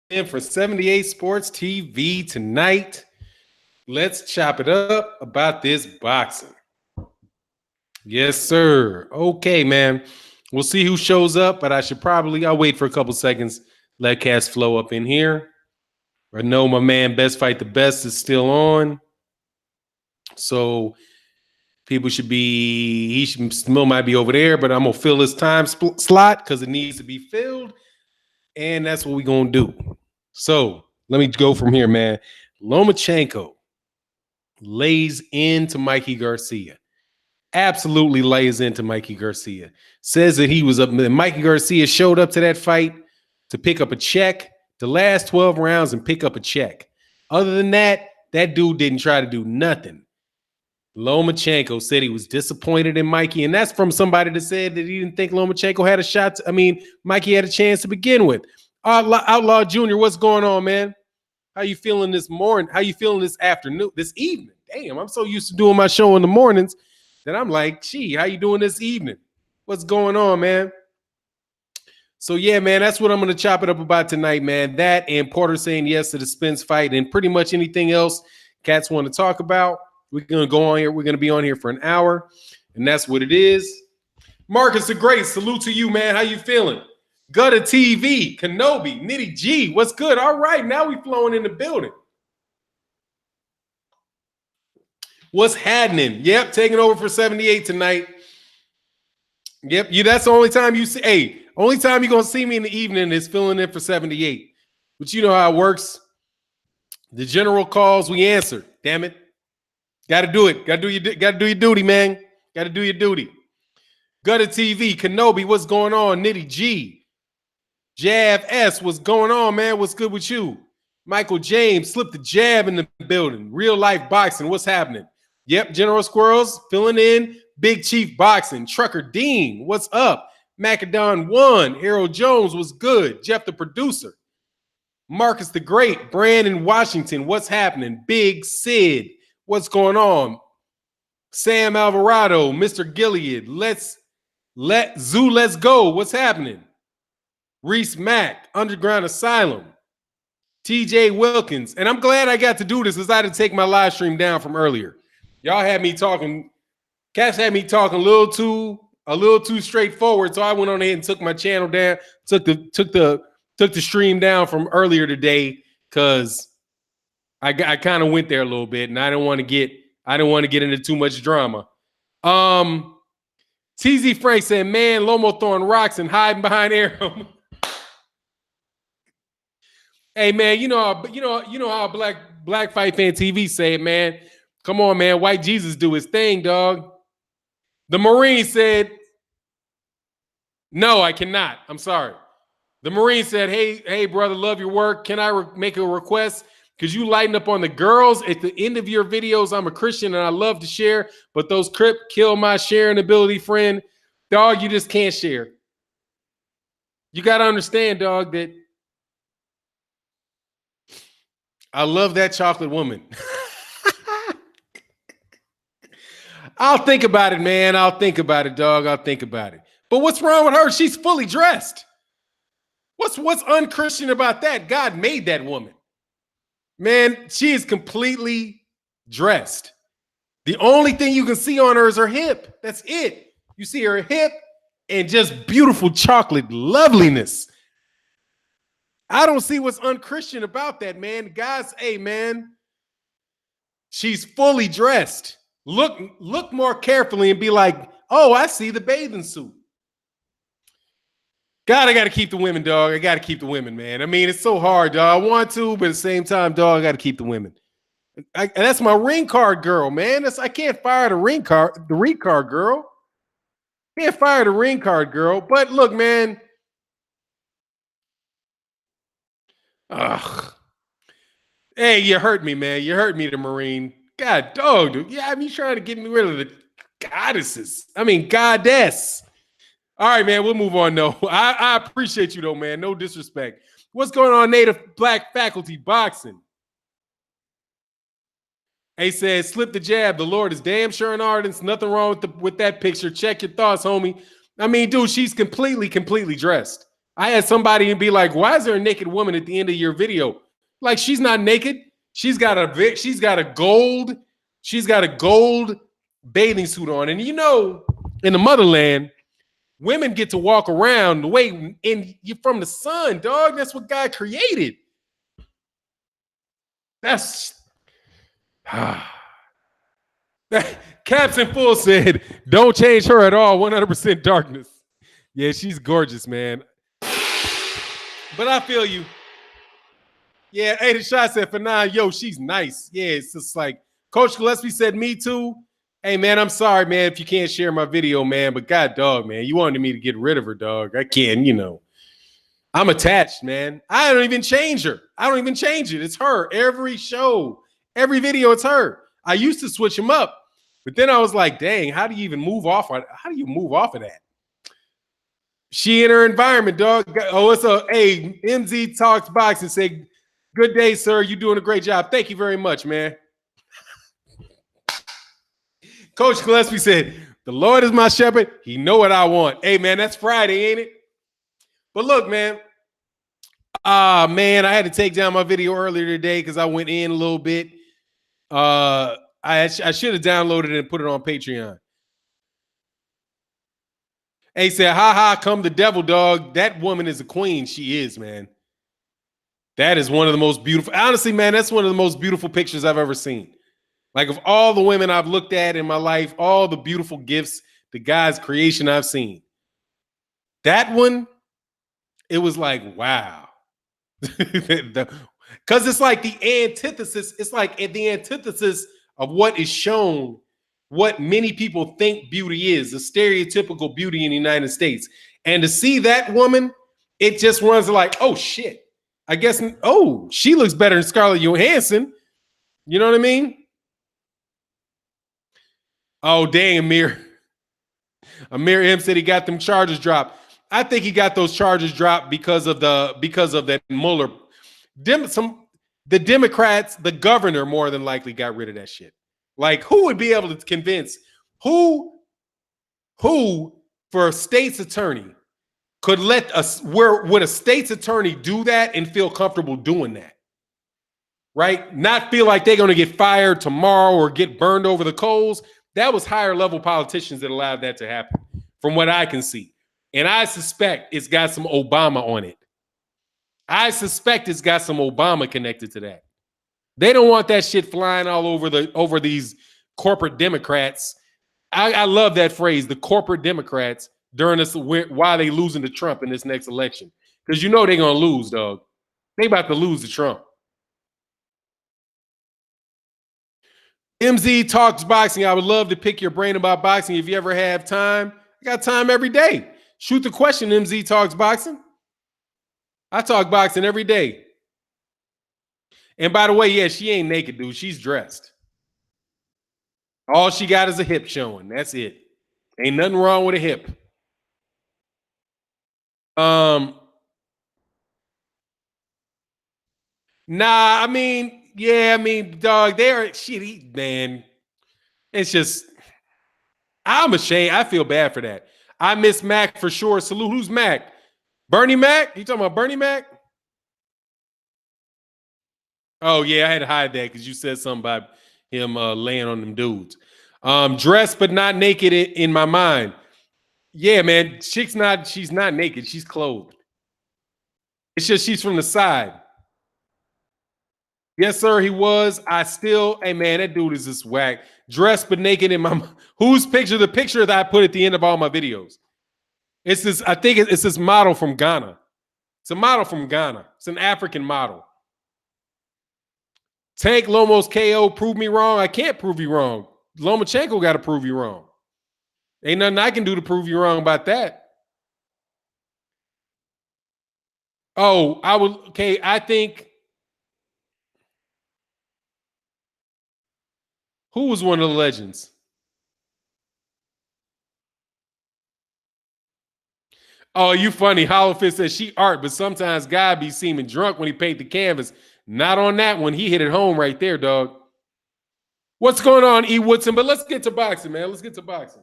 in for 78 Sports TV tonight. Let's chop it up about this boxing. Yes, sir. Okay, man. We'll see who shows up, but I'll wait for a couple seconds, let cast flow up in here. I know my man Best Fight the Best is still on. So people still might be over there, but I'm going to fill this time slot because it needs to be filled. And that's what we're going to do. So let me go from here, man. Lomachenko lays into Mikey Garcia. Absolutely lays into Mikey Garcia. Says that he was up. Mikey Garcia showed up to that fight to pick up a check, the last 12 rounds, and pick up a check. Other than that, that dude didn't try to do nothing. Lomachenko said he was disappointed in Mikey, and that's from somebody that said that he didn't think Lomachenko had a shot. Mikey had a chance to begin with. Outlaw Jr., what's going on, man? How you feeling this morning? How you feeling this afternoon, this evening? Damn, I'm so used to doing my show in the mornings that I'm like, gee, how you doing this evening? What's going on, man? So, yeah, man, that's what I'm going to chop it up about tonight, man. That and Porter saying yes to the Spence fight and pretty much anything else cats want to talk about. We're going to go on here. We're going to be on here for an hour, and that's what it is. Marcus the Great, salute to you, man. How you feeling? Gutter TV, Kenobi, Nitty G, what's good? All right, now we flowing in the building. What's happening? Yep, taking over for 78 tonight. Yep, that's the only time you see. Hey, only time you're going to see me in the evening is filling in for 78. But you know how it works. The general calls, we answer. Damn it. Got to do it. Got to do your duty, man. Got to do your duty. Gutter TV, Kenobi, what's going on? Nitty G. Jab S, what's going on, man? What's good with you? Michael James, slip the jab in the building. Real life boxing, what's happening? Yep, General Squirrels filling in. Big Chief Boxing. Trucker Dean, what's up? Macadon 1. Harold Jones, was good? Jeff the producer. Marcus the Great. Brandon Washington, what's happening? Big Sid, what's going on? Sam Alvarado, Mr. Gilead. Let's go. What's happening? Reese Mack, Underground Asylum. TJ Wilkins. And I'm glad I got to do this because I had to take my live stream down from earlier. Y'all had me talking. Cash had me talking a little too straightforward. So I went on ahead and took my channel down, took the stream down from earlier today because I kind of went there a little bit and I didn't want to get into too much drama. TZ Frank said, man, Lomo throwing rocks and hiding behind Aram. Hey man, you know how Black Fight Fan TV say it, man. Come on, man. White Jesus do his thing, dog. The Marine said, no, I cannot. I'm sorry. The Marine said, hey, brother, love your work. Can I make a request? Because you lighten up on the girls at the end of your videos. I'm a Christian and I love to share, but those Crip kill my sharing ability, friend. Dog, you just can't share. You got to understand, dog, that I love that chocolate woman. I'll think about it, man. I'll think about it, dog. I'll think about it. But what's wrong with her? She's fully dressed. What's unchristian about that? God made that woman. Man, she is completely dressed. The only thing you can see on her is her hip. That's it. You see her hip and just beautiful chocolate loveliness. I don't see what's unchristian about that, man. Guys, hey, man, she's fully dressed. Look more carefully and be like, oh, I see the bathing suit. God, I got to keep the women, dog. I got to keep the women, man. I mean, it's so hard, dog. I want to, but at the same time, dog, I got to keep the women. And that's my ring card girl, man. I can't fire the ring card girl. Can't fire the ring card girl. But look, man. Ugh. Hey, you hurt me, man. You hurt me, the Marine. God, dog, dude. Yeah, I mean, trying to get me rid of the goddesses. I mean, goddess. All right, man, we'll move on, though. I appreciate you, though, man. No disrespect. What's going on, Native Black Faculty Boxing? He says, slip the jab. The Lord is damn sure an artist. Nothing wrong with that picture. Check your thoughts, homie. I mean, dude, she's completely dressed. I had somebody be like, "Why is there a naked woman at the end of your video?" Like, she's not naked. She's got a gold bathing suit on, and you know, in the motherland, women get to walk around the way in you from the sun, dog. That's what God created. That's Caps in Full said, "Don't change her at all. 100% darkness." Yeah, she's gorgeous, man. But I feel you. Yeah, hey, the shot said for now, yo, she's nice. Yeah, it's just like Coach Gillespie said, me too. Hey, man, I'm sorry, man, if you can't share my video, man. But God, dog, man, you wanted me to get rid of her, dog. I can't, you know. I'm attached, man. I don't even change her. I don't even change it. It's her. Every show, every video, it's her. I used to switch them up, but then I was like, dang, how do you even move off? How do you move off of that? She in her environment, dog. Oh, it's a hey, MZ Talks Boxing. Say, good day, sir. You're doing a great job. Thank you very much, man. Coach Gillespie said, the Lord is my shepherd. He know what I want. Hey, man, that's Friday, ain't it? But look, man. Man, I had to take down my video earlier today because I went in a little bit. I should have downloaded it and put it on Patreon. Hey, said, ha ha, come the devil, dog. That woman is a queen. She is, man. That is one of the most beautiful. Honestly, man, that's one of the most beautiful pictures I've ever seen. Like, of all the women I've looked at in my life, all the beautiful gifts, the God's creation I've seen. That one, it was like, wow. Because it's like the antithesis. It's like the antithesis of what is shown, what many people think beauty is, the stereotypical beauty in the United States. And to see that woman, it just runs like, oh shit. I guess, oh, she looks better than Scarlett Johansson. You know what I mean? Oh, dang, Amir. Amir M said he got them charges dropped. I think he got those charges dropped because of that Mueller. The Democrats, the governor more than likely got rid of that shit. Like, who would be able to convince who for a state's attorney could let us would a state's attorney do that and feel comfortable doing that? Right? Not feel like they're going to get fired tomorrow or get burned over the coals. That was higher level politicians that allowed that to happen, from what I can see. And I suspect it's got some Obama on it. I suspect it's got some Obama connected to that. They don't want that shit flying all over these corporate Democrats. I love that phrase, the corporate Democrats, during this while they losing to Trump in this next election. Because you know they're gonna lose, dog. They about to lose to Trump. MZ Talks Boxing. I would love to pick your brain about boxing if you ever have time. I got time every day. Shoot the question, MZ Talks Boxing. I talk boxing every day. And by the way, yeah, she ain't naked, dude. She's dressed. All she got is a hip showing. That's it. Ain't nothing wrong with a hip. Nah, I mean, yeah, I mean, dog, they're shitty, man. It's just, I'm ashamed. I feel bad for that. I miss Mac for sure. Salute. Who's Mac? Bernie Mac? You talking about Bernie Mac? Oh, yeah, I had to hide that because you said something about him laying on them dudes. Dressed but not naked in my mind. Yeah, man, she's not naked. She's clothed. It's just she's from the side. Yes, sir, he was. Hey, man, that dude is just whack. Dressed but naked in my whose picture? The picture that I put at the end of all my videos. It's this, I think it's this model from Ghana. It's a model from Ghana. It's an African model. Tank Lomos KO, prove me wrong. I can't prove you wrong. Lomachenko got to prove you wrong. Ain't nothing I can do to prove you wrong about that. Oh, I think who was one of the legends? Oh, you funny. Hollowfist says she art, but sometimes God be seeming drunk when he paint the canvas. Not on that one. He hit it home right there, dog. What's going on, E. Woodson? But let's get to boxing, man. Let's get to boxing.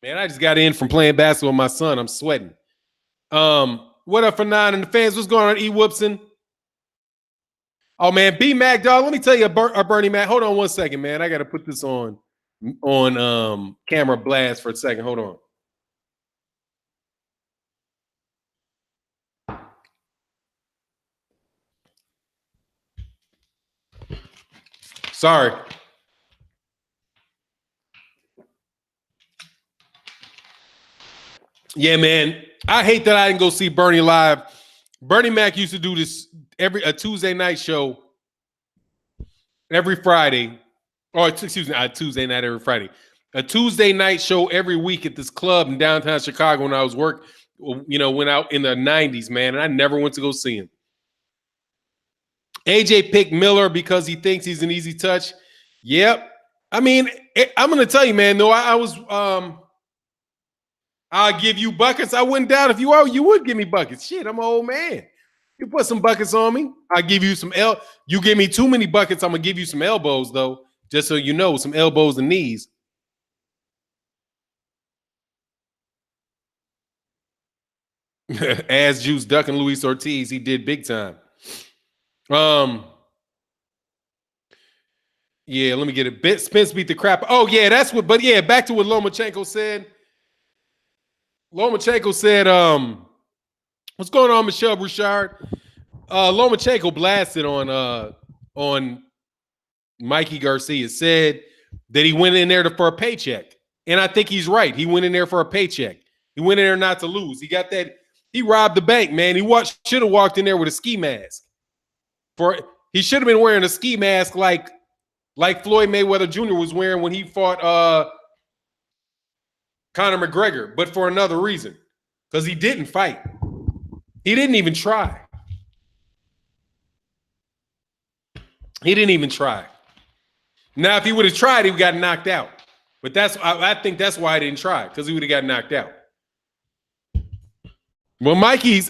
Man, I just got in from playing basketball with my son. I'm sweating. What up for Nine and the fans? What's going on, E. Whoopson? Oh man, B Mac dog. Let me tell you a Bernie Mac. Hold on 1 second, man. I gotta put this on camera blast for a second. Hold on. Sorry. Yeah, man. I hate that I didn't go see Bernie live. Bernie Mac used to do this a Tuesday night show every Friday. Or excuse me, a Tuesday night every Friday. A Tuesday night show every week at this club in downtown Chicago when I was went out in the 90s, man, and I never went to go see him. AJ picked Miller because he thinks he's an easy touch. Yep. I mean, I'm going to tell you, man, though I'll give you buckets. I wouldn't doubt if you would give me buckets. Shit, I'm an old man. You put some buckets on me, I'll give you some You give me too many buckets, I'm going to give you some elbows, though, just so you know, some elbows and knees. As Juice ducking Luis Ortiz, he did big time. Yeah, let me get it. Spence beat the crap. Oh, yeah, that's what. But yeah, back to what Lomachenko said. Lomachenko said, what's going on, Michelle Bouchard? Lomachenko blasted on Mikey Garcia, said that he went in there for a paycheck. And I think he's right. He went in there for a paycheck. He went in there not to lose. He got that. He robbed the bank, man. He should have walked in there with a ski mask. He should have been wearing a ski mask like Floyd Mayweather Jr. was wearing when he fought Conor McGregor, but for another reason. Because he didn't fight. He didn't even try. He didn't even try. Now, if he would have tried, he would have got knocked out. But I think that's why I didn't try, because he would have got knocked out. Well, Mikey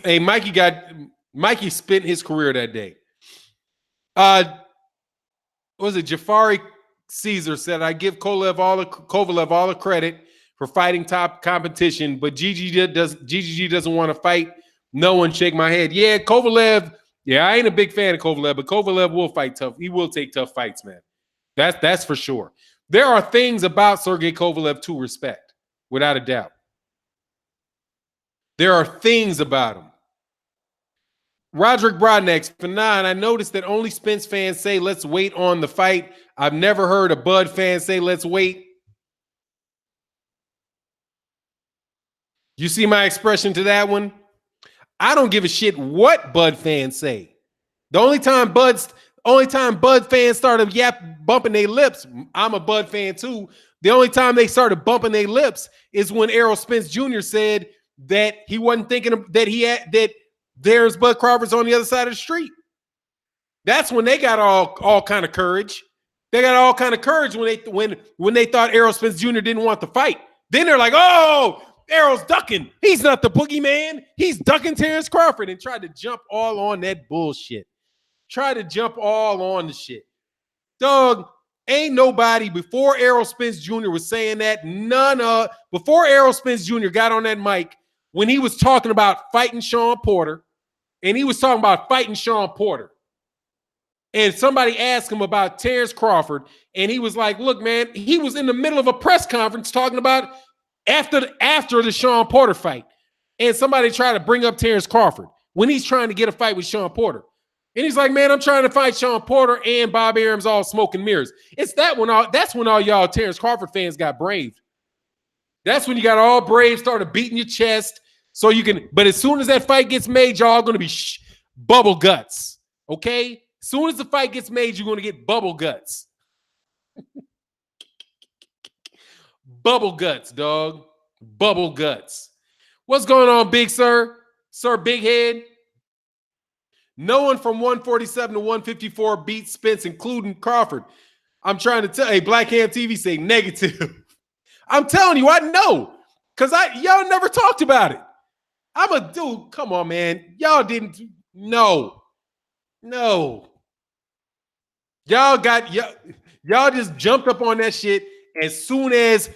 spent his career that day. Was it Jafari Caesar said, I give Kovalev all the credit for fighting top competition, but GGG doesn't want to fight. No one. Shake my head. Yeah, Kovalev. Yeah, I ain't a big fan of Kovalev, but Kovalev will fight tough. He will take tough fights, man. That's for sure. There are things about Sergey Kovalev to respect, without a doubt. There are things about him. Roderick Broadnex, Fannon, I noticed that only Spence fans say, let's wait on the fight. I've never heard a Bud fan say, let's wait. You see my expression to that one? I don't give a shit what Bud fans say. The only time Bud fans started bumping their lips, I'm a Bud fan too. The only time they started bumping their lips is when Errol Spence Jr. said that he wasn't thinking that there's Bud Crawford's on the other side of the street. That's when they got all kind of courage. They got all kind of courage when they thought Errol Spence Jr. didn't want the fight. Then they're like, oh, Errol's ducking. He's not the boogeyman. He's ducking Terrence Crawford, and tried to jump all on that bullshit. Tried to jump all on the shit. Dog, ain't nobody before Errol Spence Jr. was saying that. Before Errol Spence Jr. got on that mic, when he was talking about fighting Sean Porter, and he was talking about fighting Sean Porter, and somebody asked him about Terrence Crawford, and he was like, look, man, he was in the middle of a press conference talking about after the Sean Porter fight, and somebody tried to bring up Terrence Crawford when he's trying to get a fight with Sean Porter. And he's like, man, I'm trying to fight Sean Porter and Bob Arum's all smoke and mirrors. That's when all y'all Terrence Crawford fans got brave. That's when you got all brave, started beating your chest so you can. But as soon as that fight gets made, y'all going to be bubble guts. Okay? As soon as the fight gets made, you're going to get bubble guts. Bubble guts, dog. Bubble guts. What's going on, big sir? Sir Big Head? No one from 147 to 154 beat Spence, including Crawford. I'm trying to tell. Hey, Black Ham TV say negative. I'm telling you, I know. Because y'all never talked about it. I'm a dude. Come on, man. Y'all didn't. No. Y'all just jumped up on that shit as soon as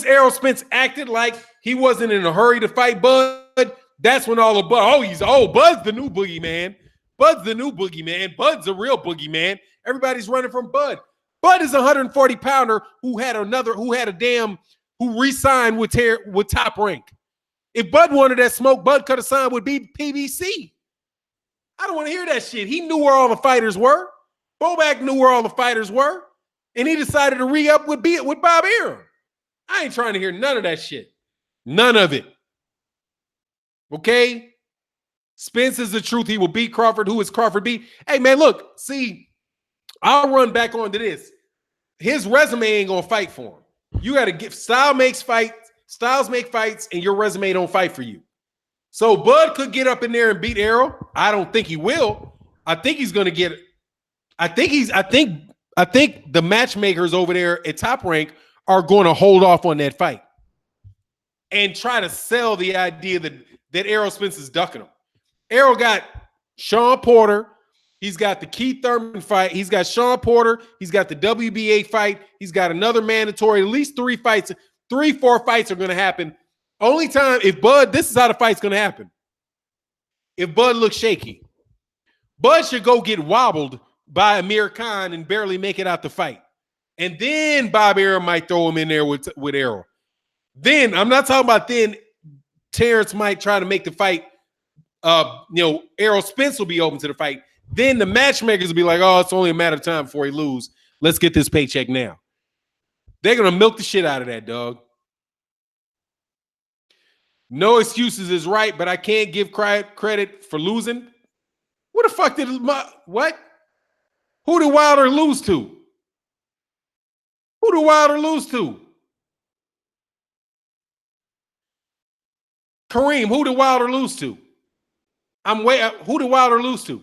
Errol Spence acted like he wasn't in a hurry to fight Bud. that's when all the Bud's the new boogeyman. Bud's the new boogeyman. Bud's the real boogeyman. Everybody's running from Bud. Bud is a 140 pounder who re-signed with Top Rank. If Bud wanted that smoke, Bud could have signed with PBC. I don't want to hear that shit. He knew where all the fighters were. Bobak knew where all the fighters were, and he decided to re-up with Bob Arum. I ain't trying to hear none of that shit. None of it. Okay? Spence is the truth. He will beat Crawford. Who is Crawford beat? Hey, man, look. See, I'll run back onto this. His resume ain't going to fight for him. You got to get – Styles make fights, and your resume don't fight for you. So Bud could get up in there and beat Arum. I don't think he will. I think he's going to get – I think the matchmakers over there at Top Rank are going to hold off on that fight and try to sell the idea that Errol Spence is ducking him. Errol got Sean Porter. He's got the Keith Thurman fight. He's got Sean Porter. He's got the WBA fight. He's got another mandatory. At least 4 fights are going to happen. Only time if Bud, this is how the fight's going to happen. If Bud looks shaky, Bud should go get wobbled by Amir Khan and barely make it out the fight. And then Bob Arum might throw him in there with Errol. Then, I'm not talking about then Terrence might try to make the fight. Errol Spence will be open to the fight. Then the matchmakers will be like, oh, it's only a matter of time before he loses. Let's get this paycheck now. They're going to milk the shit out of that, dog. No excuses is right, but I can't give credit for losing. What the fuck what? Who did Wilder lose to? Who did Wilder lose to? Kareem, who did Wilder lose to? Who did Wilder lose to?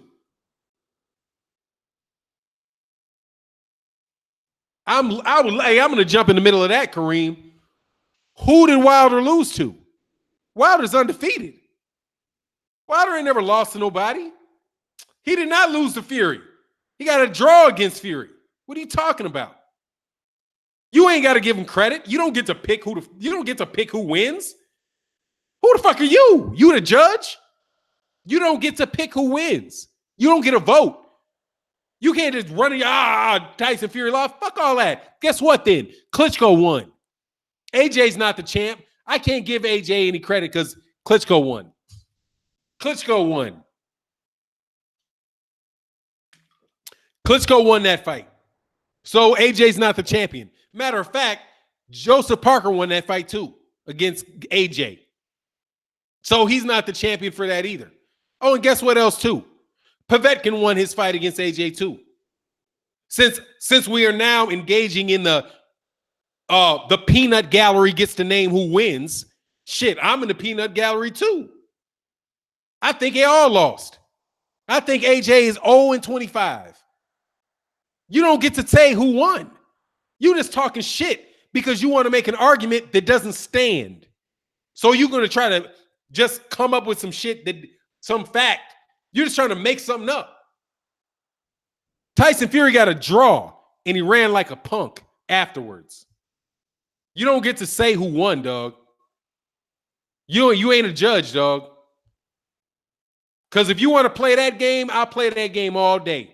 I'm going to jump in the middle of that, Kareem. Who did Wilder lose to? Wilder's undefeated. Wilder ain't never lost to nobody. He did not lose to Fury. He got a draw against Fury. What are you talking about? You ain't got to give him credit. You don't get to pick who wins. Who the fuck are you? You the judge? You don't get to pick who wins. You don't get a vote. You can't just run Tyson Fury lost. Fuck all that. Guess what then? Klitschko won. AJ's not the champ. I can't give AJ any credit because Klitschko won. Klitschko won. Klitschko won that fight. So AJ's not the champion. Matter of fact, Joseph Parker won that fight too against AJ. So he's not the champion for that either. Oh, and guess what else too? Povetkin won his fight against AJ too. Since we are now engaging in the peanut gallery gets to name who wins, shit, I'm in the peanut gallery too. I think they all lost. I think AJ is 0-25. You don't get to say who won. You just talking shit because you want to make an argument that doesn't stand. So you're going to try to just come up with some shit, some fact. You're just trying to make something up. Tyson Fury got a draw, and he ran like a punk afterwards. You don't get to say who won, dog. You ain't a judge, dog. Because if you want to play that game, I'll play that game all day.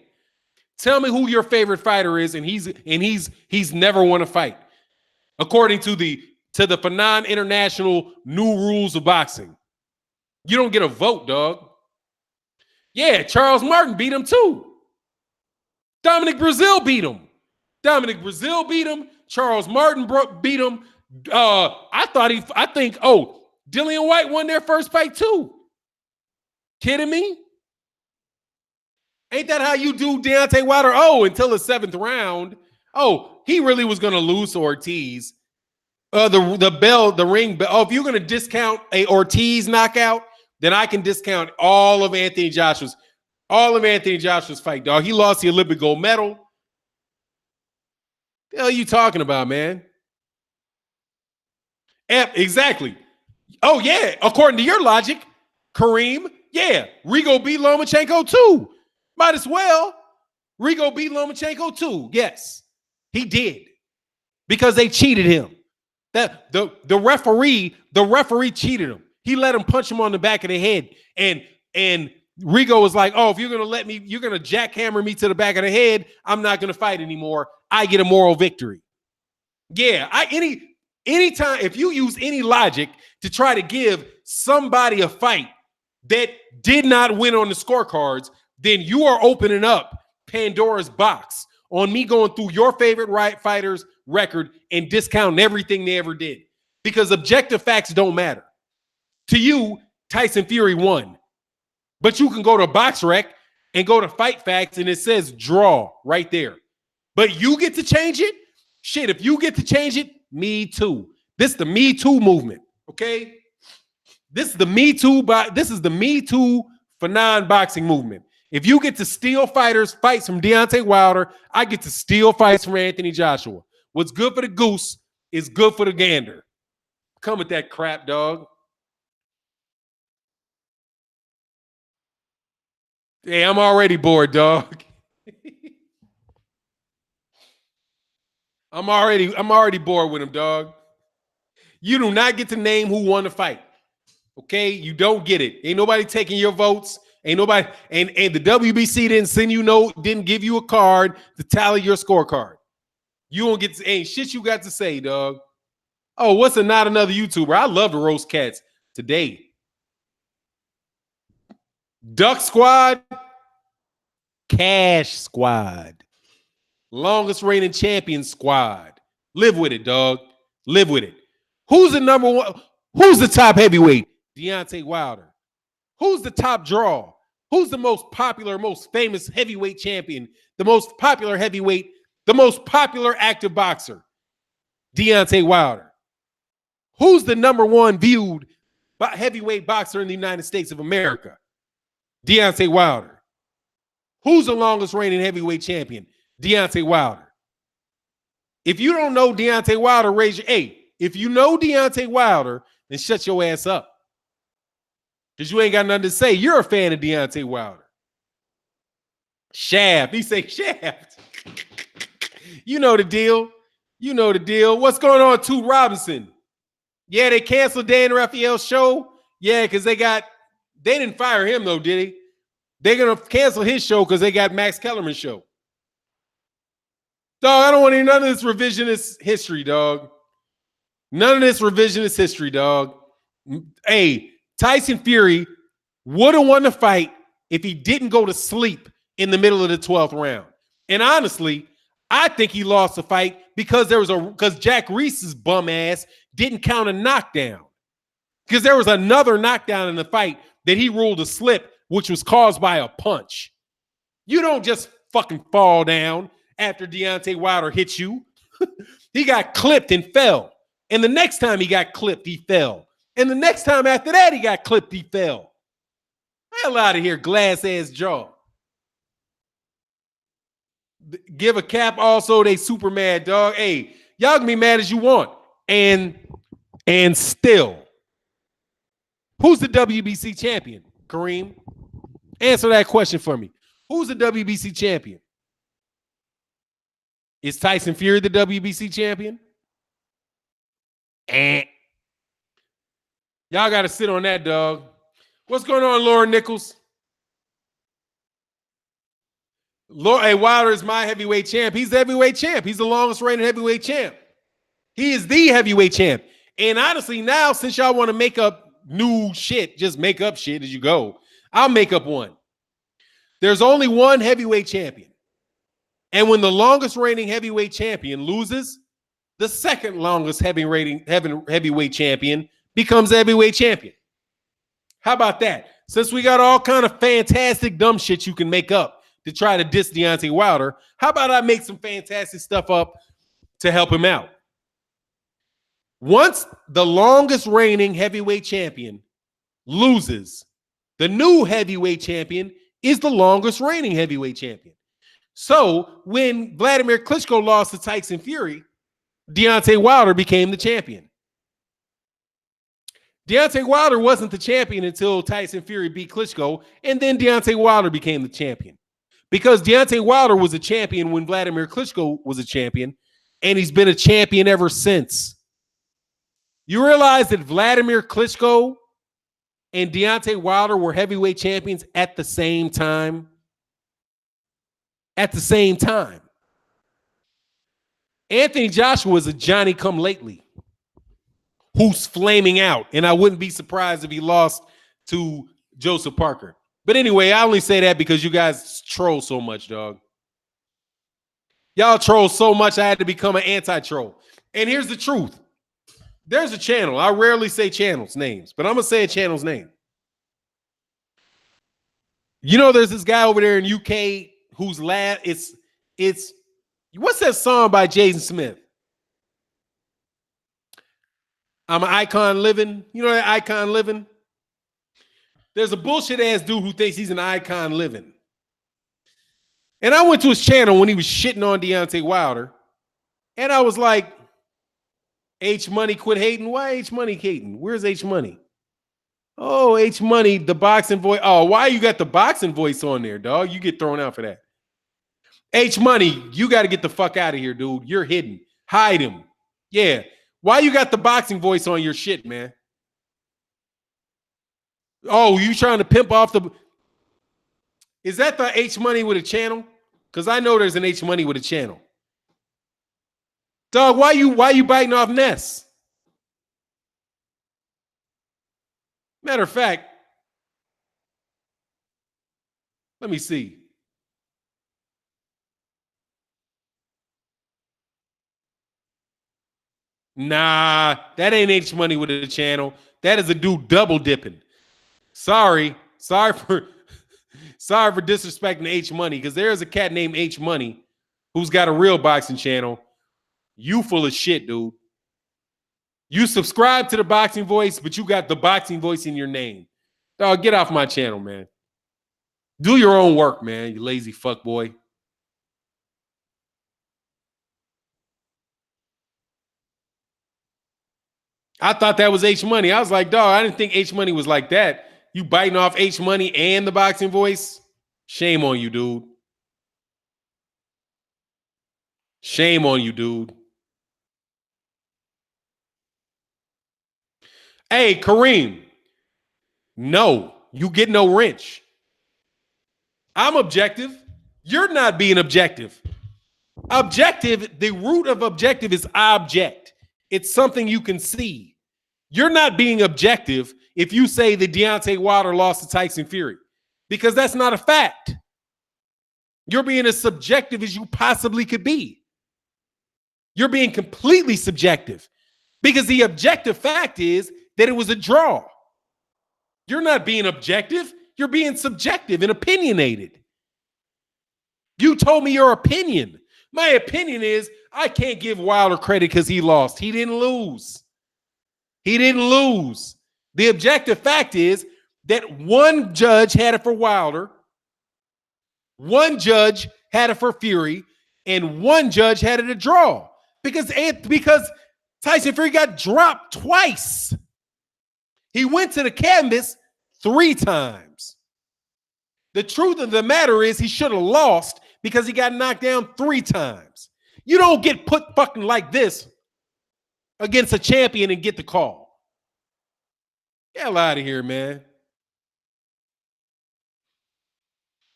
Tell me who your favorite fighter is, and he's never won a fight, according to the Fannon International new rules of boxing. You don't get a vote, dog. Yeah, Charles Martin beat him too. Dominic Brazil beat him. Charles Martin beat him. I think Dillian White won their first fight too. Kidding me? Ain't that how you do Deontay Wilder? Oh, until the 7th round. Oh, he really was going to lose to Ortiz. The ring bell. Oh, if you're going to discount a Ortiz knockout, then I can discount all of Anthony Joshua's fight, dog. He lost the Olympic gold medal. The hell are you talking about, man? Exactly. Oh, yeah. According to your logic, Kareem, yeah, Rigo beat Lomachenko too. Might as well. Rigo beat Lomachenko too. Yes, he did. Because they cheated him. That the referee cheated him. He let him punch him on the back of the head. And Rigo was like, oh, if you're going to you're going to jackhammer me to the back of the head, I'm not going to fight anymore. I get a moral victory. Yeah, anytime, if you use any logic to try to give somebody a fight that did not win on the scorecards, then you are opening up Pandora's box on me going through your favorite fighters' record and discounting everything they ever did. Because objective facts don't matter. To you, Tyson Fury won. But you can go to BoxRec and go to Fight Facts and it says draw right there. But you get to change it? Shit, if you get to change it, me too. This is the Me Too movement, okay? This is the Me Too for non-boxing movement. If you get to steal fights from Deontay Wilder, I get to steal fights from Anthony Joshua. What's good for the goose is good for the gander. Come with that crap, dog. Hey, I'm already bored, dog. I'm already bored with him, dog. You do not get to name who won the fight. Okay? You don't get it. Ain't nobody taking your votes. Ain't nobody, and the WBC didn't give you a card to tally your scorecard. You don't get to, ain't shit you got to say, dog. Oh, what's not another YouTuber? I love to roast cats today. Duck Squad, Cash Squad, longest reigning champion squad. Live with it, dog. Live with it. Who's the number one? Who's the top heavyweight? Deontay Wilder. Who's the top draw? Who's the most popular, most famous heavyweight champion? The most popular heavyweight, the most popular active boxer? Deontay Wilder. Who's the number one viewed heavyweight boxer in the United States of America? Deontay Wilder. Who's the longest reigning heavyweight champion? Deontay Wilder. If you don't know Deontay Wilder, raise your hey. If you know Deontay Wilder, then shut your ass up. Because you ain't got nothing to say. You're a fan of Deontay Wilder. Shaft. He say Shaft. You know the deal. You know the deal. What's going on, Toot Robinson? Yeah, they canceled Dan Raphael's show. Yeah, because they didn't fire him though, did he? They're going to cancel his show because they got Max Kellerman's show. Dog, I don't want to hear none of this revisionist history, dog. None of this revisionist history, dog. Hey, Tyson Fury would have won the fight if he didn't go to sleep in the middle of the 12th round. And honestly, I think he lost the fight because Jack Reese's bum ass didn't count a knockdown. Because there was another knockdown in the fight that he ruled a slip, which was caused by a punch. You don't just fucking fall down after Deontay Wilder hits you. He got clipped and fell. And the next time he got clipped, he fell. And the next time after that, he got clipped, he fell. Hell out of here, glass-ass jaw. Give a cap also, they super mad, dog. Hey, y'all can be mad as you want. And still, who's the WBC champion, Kareem? Answer that question for me. Who's the WBC champion? Is Tyson Fury the WBC champion? Y'all got to sit on that, dog. What's going on, Laura Nichols? Hey, Wilder is my heavyweight champ. He's the heavyweight champ. He's the longest reigning heavyweight champ. He is the heavyweight champ. And honestly, now, since y'all want to make up new shit, just make up shit as you go, I'll make up one. There's only one heavyweight champion. And when the longest reigning heavyweight champion loses, the second longest heavyweight champion becomes heavyweight champion. How about that? Since we got all kind of fantastic dumb shit you can make up to try to diss Deontay Wilder, how about I make some fantastic stuff up to help him out? Once the longest reigning heavyweight champion loses, the new heavyweight champion is the longest reigning heavyweight champion. So when Vladimir Klitschko lost to Tyson Fury, Deontay Wilder became the champion. Deontay Wilder wasn't the champion until Tyson Fury beat Klitschko, and then Deontay Wilder became the champion. Because Deontay Wilder was a champion when Vladimir Klitschko was a champion, and he's been a champion ever since. You realize that Vladimir Klitschko and Deontay Wilder were heavyweight champions at the same time? At the same time. Anthony Joshua is a Johnny-come-lately who's flaming out, and I wouldn't be surprised if he lost to Joseph Parker. But anyway, I only say that because you guys troll so much, dog. Y'all troll so much, I had to become an anti-troll. And here's the truth. There's a channel. I rarely say channels' names, but I'm going to say a channel's name. You know, there's this guy over there in UK who's it's what's that song by Jaden Smith? I'm an icon living. You know that icon living? There's a bullshit ass dude who thinks he's an icon living. And I went to his channel when he was shitting on Deontay Wilder. And I was like, H Money quit hating. Why H Money hating? Where's H Money? Oh, H Money, the boxing voice. Oh, why you got the boxing voice on there, dog? You get thrown out for that. H Money, you got to get the fuck out of here, dude. You're hidden. Hide him. Yeah. Why you got the boxing voice on your shit, man? Oh, you trying to pimp off the... Is that the H Money with a channel? Because I know there's an H Money with a channel. Dog, why you biting off Ness? Matter of fact, let me see. Nah, that ain't H Money with a channel. That is a dude double dipping. Sorry for disrespecting H Money, because there's a cat named H Money who's got a real boxing channel. You full of shit, dude. You subscribe to the boxing voice, but you got the boxing voice in your name. Dog, get off my channel, man. Do your own work, man, you lazy fuck boy. I thought that was H Money. I was like, dog, I didn't think H Money was like that. You biting off H Money and the boxing voice? Shame on you, dude. Shame on you, dude. Hey, Kareem. No, you get no wrench. I'm objective. You're not being objective. Objective, the root of objective is object. It's something you can see. You're not being objective if you say that Deontay Wilder lost to Tyson Fury, because that's not a fact. You're being as subjective as you possibly could be. You're being completely subjective, because the objective fact is that it was a draw. You're not being objective. You're being subjective and opinionated. You told me your opinion. My opinion is I can't give Wilder credit because he lost. He didn't lose. He didn't lose. The objective fact is that one judge had it for Wilder, one judge had it for Fury, and one judge had it a draw because Tyson Fury got dropped twice. He went to the canvas 3 times. The truth of the matter is he should have lost because he got knocked down 3 times. You don't get put fucking like this against a champion and get the call. Get hell out of here, man.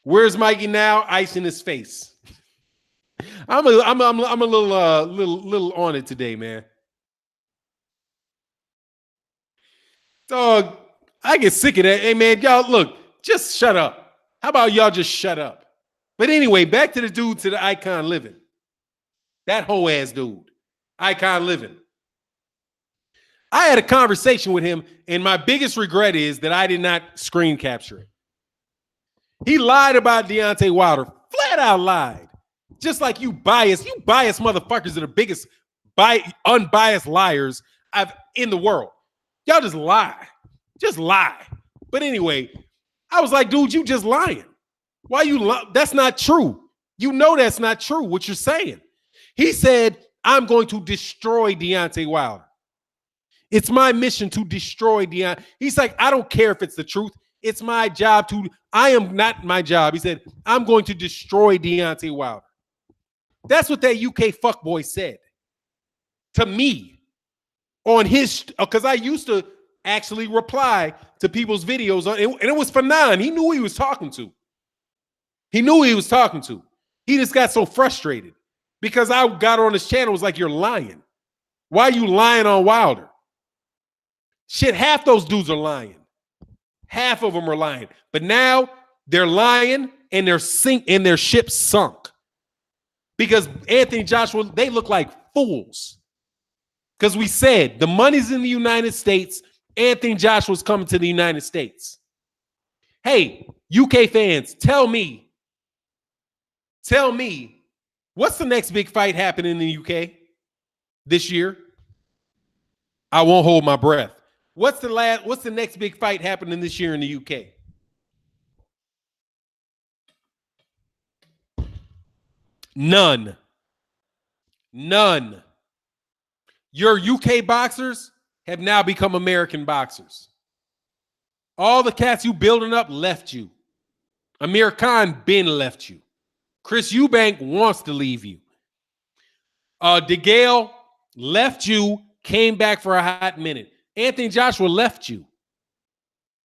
Where's Mikey now? Ice in his face. I'm a little on it today, man. Dog, I get sick of that. Hey, man, y'all, look, just shut up. How about y'all just shut up? But anyway, back to the dude, to the icon living. That whole ass dude. Icon living. I had a conversation with him, and my biggest regret is that I did not screen capture it. He lied about Deontay Wilder. Flat out lied. Just like you biased motherfuckers are the biggest unbiased liars in the world. Y'all just lie. Just lie. But anyway, I was like, dude, you just lying. Why you lie? That's not true. You know that's not true, what you're saying. He said, I'm going to destroy Deontay Wilder. It's my mission to destroy Deontay. He's like, I don't care if it's the truth. It's my job to, I am not my job. He said, I'm going to destroy Deontay Wilder. That's what that UK fuckboy said to me on his, because I used to actually reply to people's videos. And it was Fannon. He knew who he was talking to. He knew who he was talking to. He just got so frustrated because I got on his channel. It was like, you're lying. Why are you lying on Wilder? Shit, half those dudes are lying. Half of them are lying. But now they're lying and their ship sunk. Because Anthony Joshua, they look like fools. Because we said the money's in the United States. Anthony Joshua's coming to the United States. Hey, UK fans, tell me, what's the next big fight happening in the UK this year? I won't hold my breath. What's the next big fight happening this year in the UK? None. Your UK boxers have now become American boxers. All the cats you building up left you. Amir Khan been left you. Chris Eubank wants to leave you. DeGale left you, came back for a hot minute. Anthony Joshua left you.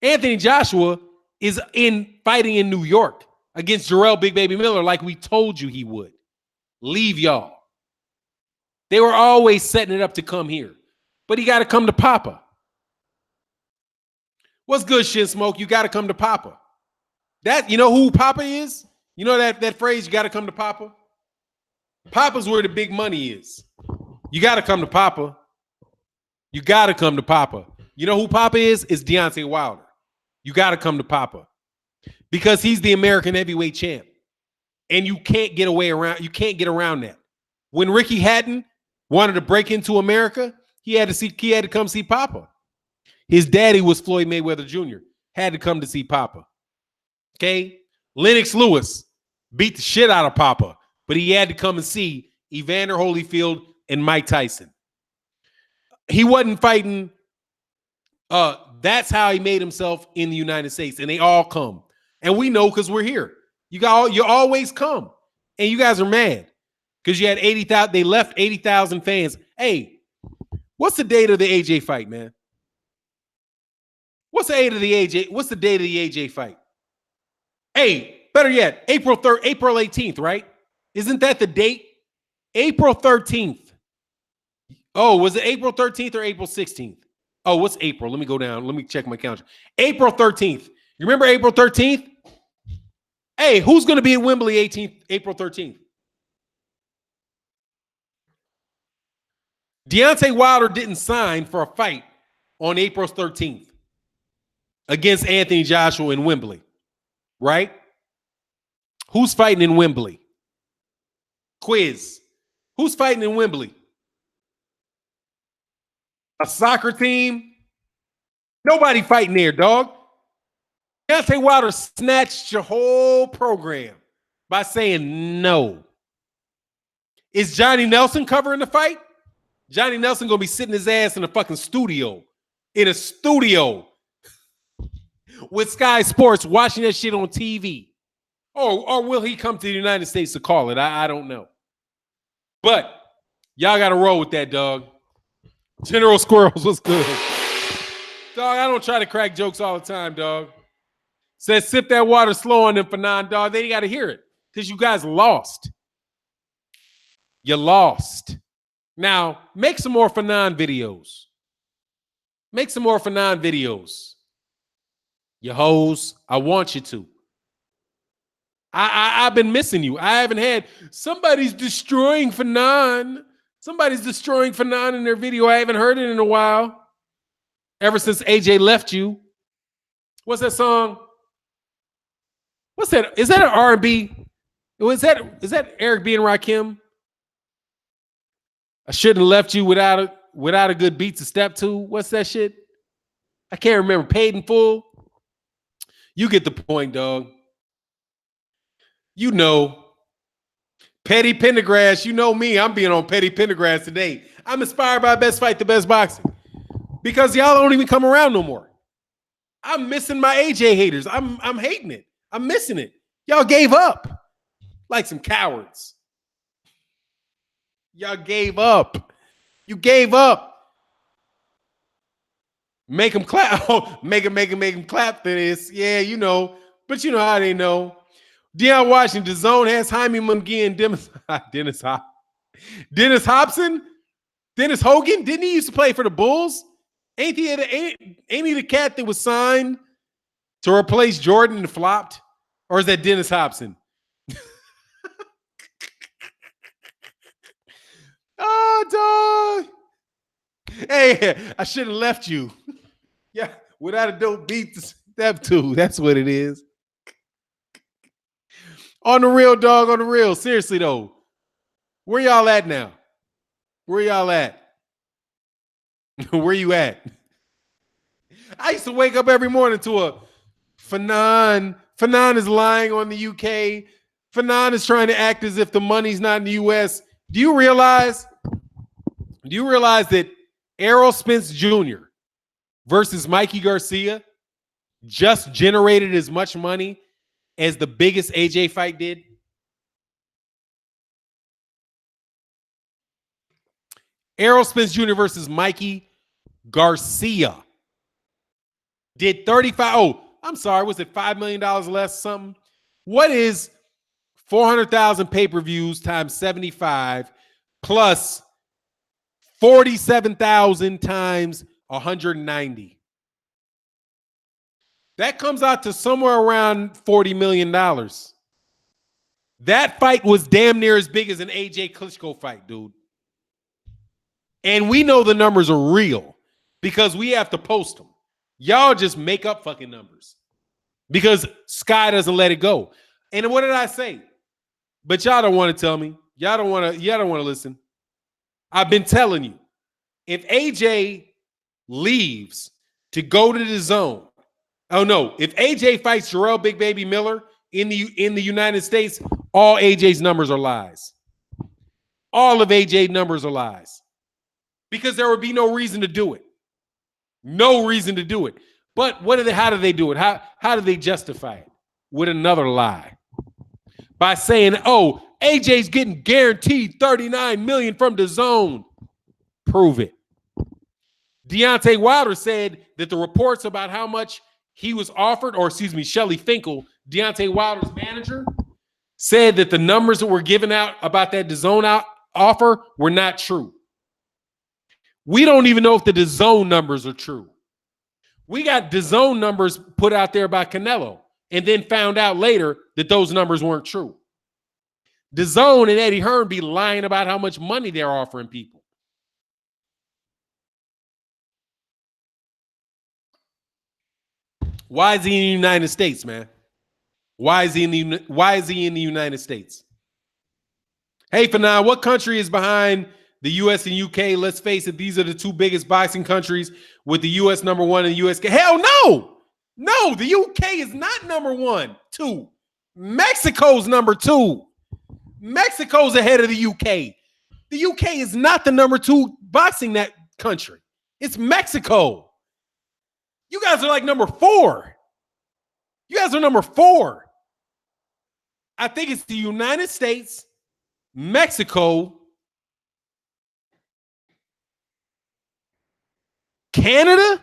Anthony Joshua is fighting in New York against Jarrell Big Baby Miller like we told you he would. Leave y'all. They were always setting it up to come here. But he got to come to Papa. What's good, Shin Smoke? You got to come to Papa. You know who Papa is? You know that phrase, you got to come to Papa? Papa's where the big money is. You got to come to Papa. You got to come to Papa. You know who Papa is? It's Deontay Wilder. You got to come to Papa. Because he's the American heavyweight champ. And you can't get around that. When Ricky Hatton wanted to break into America, he had to come see Papa. His daddy was Floyd Mayweather Jr. Had to come to see Papa. Okay? Lennox Lewis beat the shit out of Papa, but he had to come and see Evander Holyfield and Mike Tyson. He wasn't fighting. That's how he made himself in the United States, and they all come. And we know because we're here. You always come, and you guys are mad because you had 80,000. They left 80,000 fans. Hey, what's the date of the AJ fight, man? What's the date of the AJ fight? Hey, better yet, April 18th, right? Isn't that the date? April 13th. Oh, was it April 13th or April 16th? Oh, what's April? Let me go down. Let me check my calendar. April 13th. You remember April 13th? Hey, who's going to be at Wembley April 13th? Deontay Wilder didn't sign for a fight on April 13th against Anthony Joshua in Wembley, right? Who's fighting in Wembley? Quiz. Who's fighting in Wembley? A soccer team? Nobody fighting there, dog. Deontay Wilder snatched your whole program by saying no. Is Johnny Nelson covering the fight? Johnny Nelson going to be sitting his ass in a fucking studio. In a studio. With Sky Sports watching that shit on TV. Or will he come to the United States to call it? I don't know. But y'all got to roll with that, dog. General Squirrels, what's good? Dog, I don't try to crack jokes all the time, dog. Says sip that water slow on them for nine, dog. They got to hear it because you guys lost. You lost. Now, make some more Fannon videos. Make some more Fannon videos. You hoes, I want you to. I've been missing you. I haven't had somebody's destroying Fannon. Somebody's destroying Fannon in their video. I haven't heard it in a while. Ever since AJ left you. What's that song? What's that? Is that an R&B? Is that Eric B. and Rakim? I shouldn't have left you without a good beat to step to. What's that shit? I can't remember. Paid in Full. You get the point, dog. You know. Petty Pendergrass, you know me. I'm being on Petty Pendergrass today. I'm inspired by Best Fight, the Best Boxing. Because y'all don't even come around no more. I'm missing my AJ haters. I'm hating it. I'm missing it. Y'all gave up. Like some cowards. Y'all gave up. You gave up. Make them clap. Oh, make them clap for this. Yeah, you know. But you know how they know. Deion Washington, the zone has Jaime Munguia and Dennis Hobson. Dennis Hogan. Didn't he used to play for the Bulls? Ain't he the cat that was signed to replace Jordan and flopped? Or is that Dennis Hobson? Oh, dog. Hey, I should have left you. Yeah, without a dope beat to step two. That's what it is. On the real, dog, on the real. Seriously, though. Where y'all at now? Where y'all at? Where you at? I used to wake up every morning to a Fannon. Fannon is lying on the UK. Fannon is trying to act as if the money's not in the US. Do you realize that Errol Spence Jr. versus Mikey Garcia just generated as much money as the biggest AJ fight did? Errol Spence Jr. versus Mikey Garcia did 35. Oh, I'm sorry. Was it $5 million less something? What is 400,000 pay-per-views times 75 plus 47,000 times 190? That comes out to somewhere around $40 million. That fight was damn near as big as an AJ Klitschko fight, dude. And we know the numbers are real because we have to post them. Y'all just make up fucking numbers because Sky doesn't let it go. And what did I say? But y'all don't want to tell me. Y'all don't want to listen. I've been telling you, if AJ leaves to go to the zone, oh no, if AJ fights Jarrell Big Baby Miller in the United States, all AJ's numbers are lies. All of AJ's numbers are lies. Because there would be no reason to do it. No reason to do it. But how do they do it? How do they justify it? With another lie. By saying, oh, AJ's getting guaranteed $39 million from the zone. Prove it. Deontay Wilder said that the reports about how much he was offered, or excuse me, Shelly Finkel, Deontay Wilder's manager, said that the numbers that were given out about that DAZN offer were not true. We don't even know if the DAZN numbers are true. We got DAZN numbers put out there by Canelo and then found out later that those numbers weren't true. DAZN and Eddie Hearn be lying about how much money they're offering people. Why is he in the United States, man? Why is he in the United States? Hey, Fannon, what country is behind the U.S. and U.K.? Let's face it, these are the two biggest boxing countries with the U.S. number one and the U.S. Hell no! No, the U.K. is not number one. Two. Mexico's number two. Mexico's ahead of the U.K. The U.K. is not the number two boxing that country. It's Mexico. You guys are like number four. You guys are number four. I think it's the United States, Mexico, Canada.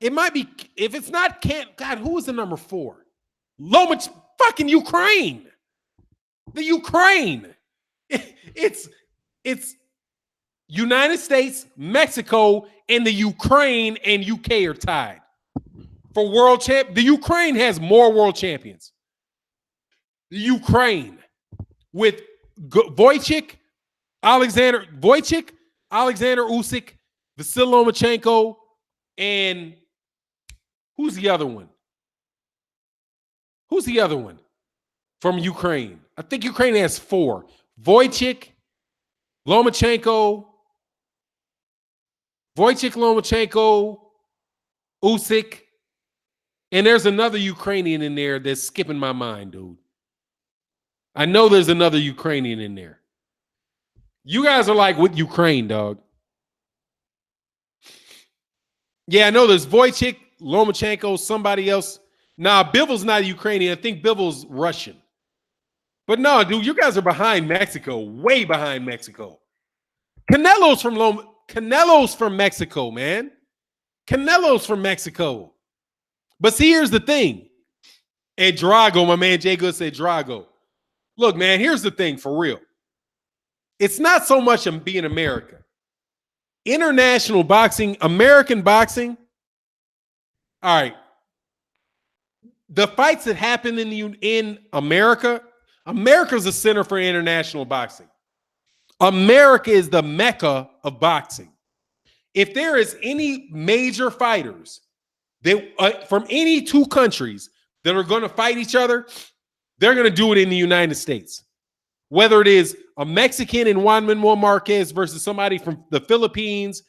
It might be, if it's not God, who is the number four? Fucking Ukraine. The Ukraine. It's United States, Mexico, and the Ukraine and UK are tied for world champ. The Ukraine has more world champions. The Ukraine with Wojciech, Alexander Usyk, Vasyl Lomachenko, and who's the other one? Who's the other one from Ukraine? I think Ukraine has four. Wojciech, Lomachenko, Usyk, and there's another Ukrainian in there that's skipping my mind, dude. I know there's another Ukrainian in there. You guys are like with Ukraine, dog. Yeah, I know there's Wojciech, Lomachenko, somebody else. Nah, Bivol's not Ukrainian. I think Bivol's Russian. But no, dude, you guys are behind Mexico, way behind Mexico. Canelo's from Mexico, man. Canelo's from Mexico. But see, here's the thing. And Drago, my man Jay Good said Drago. Look, man, here's the thing for real. It's not so much being America. International boxing, American boxing. All right. The fights that happen in America, America's a center for international boxing. America is the mecca of boxing. If there is any major fighters that from any two countries that are going to fight each other, they're going to do it in the United States. Whether it is a Mexican in Juan Manuel Marquez versus somebody from the Philippines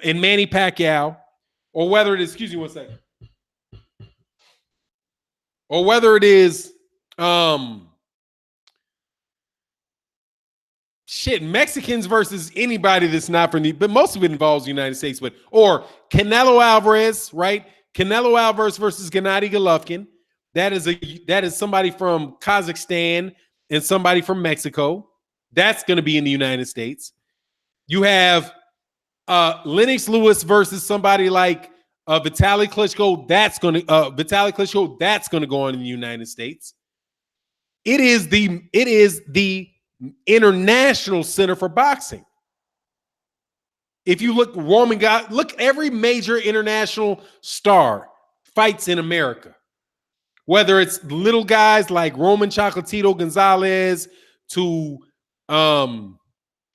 and Manny Pacquiao, or whether it is, excuse me one second, or whether it is Mexicans versus anybody that's not from but most of it involves the United States, but or Canelo Alvarez, right? Canelo Alvarez versus Gennady Golovkin. That is somebody from Kazakhstan and somebody from Mexico. That's going to be in the United States. You have Lennox Lewis versus somebody like Vitaly Klitschko. That's going to go on in the United States. It is the international center for boxing. If you look, look, every major international star fights in America. Whether it's little guys like Roman Chocolatito Gonzalez to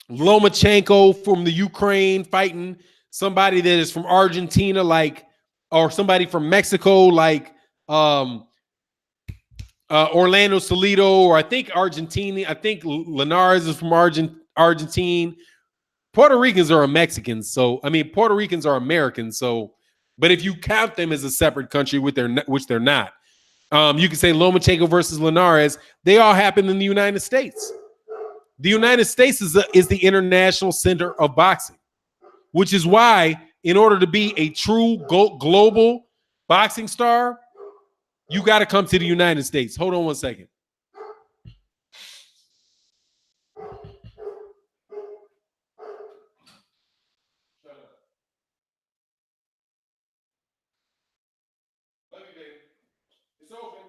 Lomachenko from the Ukraine fighting somebody that is from Argentina, or somebody from Mexico, like Orlando Salido, or I think Argentina. I think Linares is from Argentine. Puerto Ricans are Mexicans, so I mean Puerto Ricans are Americans. So, but if you count them as a separate country, which they're not, you can say Lomachenko versus Linares. They all happen in the United States. The United States is the international center of boxing, which is why, in order to be a true global boxing star, you got to come to the United States. Hold on one second. Love you, baby. It's open.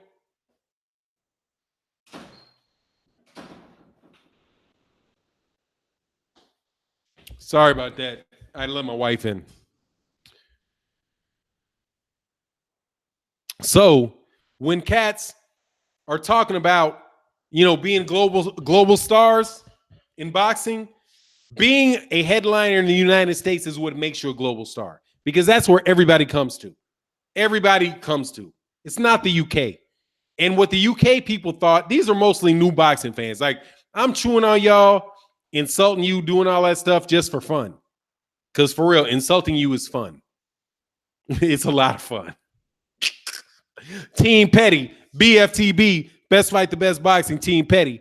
Sorry about that. I let my wife in. So when cats are talking about, being global stars in boxing, being a headliner in the United States is what makes you a global star, because that's where everybody comes to. Everybody comes to. It's not the UK. And what the UK people thought, these are mostly new boxing fans. Like, I'm chewing on y'all, insulting you, doing all that stuff just for fun. Because for real, insulting you is fun. It's a lot of fun. Team Petty, BFTB, Best Fight the Best Boxing, Team Petty.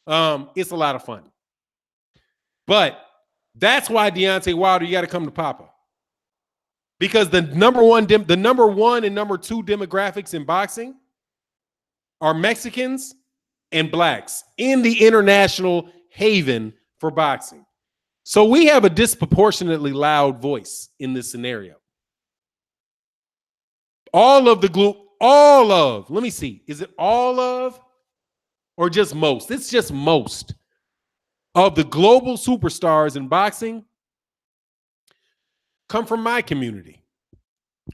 It's a lot of fun. But that's why Deontay Wilder, you got to come to Papa. Because the number one and number two demographics in boxing are Mexicans and blacks in the international haven for boxing. So we have a disproportionately loud voice in this scenario. Let me see. Is it all of or just most? It's just most of the global superstars in boxing come from my community,